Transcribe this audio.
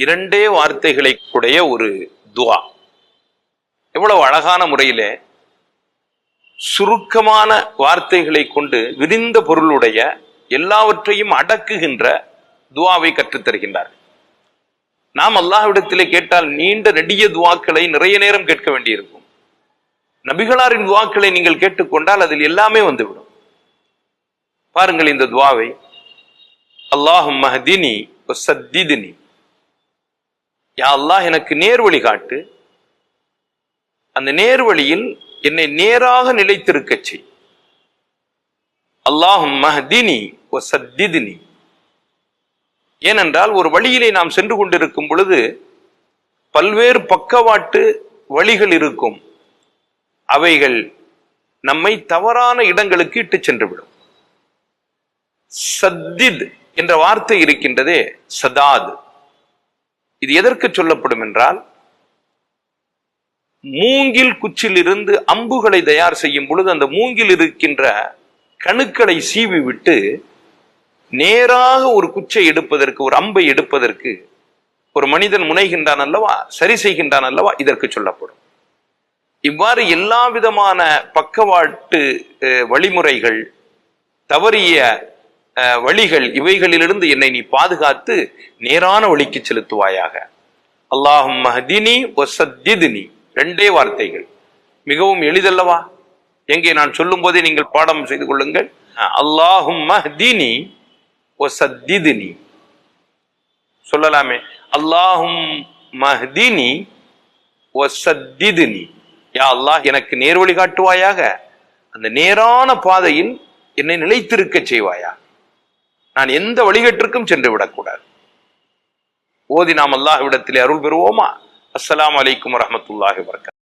இரண்டே வார்த்தைகளை உடைய ஒரு துவா. எவ்வளவு அழகான முறையிலே சுருக்கமான வார்த்தைகளை கொண்டு விரிந்த பொருளுடைய எல்லாவற்றையும் அடக்குகின்ற துவாவை கற்றுத்தருகின்றார். நாம் அல்லாஹ்விடத்திலே கேட்டால் நீண்ட நெடிய துவாக்களை நிறைய நேரம் கேட்க வேண்டியிருக்கும். நபிகளாரின் துவாக்களை நீங்கள் கேட்டுக்கொண்டால் அதில் எல்லாமே வந்துவிடும். பாருங்கள் இந்த துவாவை. அல்லாஹும்ம ஹ்தினி வஸத்தித்னி, யா அல்லாஹ் எனக்கு நேர்வழி காட்டு, அந்த நேர்வழியில் என்னை நேராக நிலைத்திருக்கச் செய். அல்லாஹும்ம ஹ்தினி வஸத்தித்னி, ஏனென்றால் ஒரு வழியிலே நாம் சென்று கொண்டிருக்கும் பொழுது பல்வேறு பக்கவாட்டு வழிகள் இருக்கும். அவைகள் நம்மை தவறான இடங்களுக்கு இட்டு சென்றுவிடும். சத்தித் என்ற வார்த்தை இருக்கின்றதே, சதாத், இது எதற்கு சொல்லப்படும் என்றால், மூங்கில் குச்சில் இருந்து அம்புகளை தயார் செய்யும் பொழுது அந்த மூங்கில் இருக்கின்ற கணுக்களை சீவி விட்டு நேராக ஒரு குச்சை எடுப்பதற்கு, ஒரு அம்பை எடுப்பதற்கு ஒரு மனிதன் முனைகின்றான் அல்லவா, சரி செய்கின்றான் அல்லவா, இதற்கு சொல்லப்படும். இவ்வாறு எல்லா விதமான பக்கவாட்டு வழிமுறைகள், தவறிய வழிகள், இவைகளிலிருந்து என்னை நீ பாதுகாத்து நேரான வழிக்கு செலுத்துவாயாக. அல்லாஹும்ம ஹ்தினி வஸத்தித்னி, ரெண்டே வார்த்தைகள், மிகவும் எளிதல்லவா? எங்கே நான் சொல்லும் போதே நீங்கள் பாடம் செய்து கொள்ளுங்கள். அல்லாஹும்ம ஹ்தினி வஸத்தித்னி சொல்லலாமே. அல்லாஹும்ம ஹ்தினி வஸத்தித்னி, யா அல்லாஹ் எனக்கு நேர்வழி காட்டுவாயாக, அந்த நேரான பாதையில் என்னை நிலைத்திருக்க செய்வாயா, நான் எந்த வழிகட்டிற்கும் சென்று விடக்கூடாது. ஓதி நாம் அல்லாஹ்விடத்திலே அருள் பெறுவோமா? அஸ்ஸலாமு அலைக்கும் வரஹ்மத்துல்லாஹி வபரகாத்துஹு.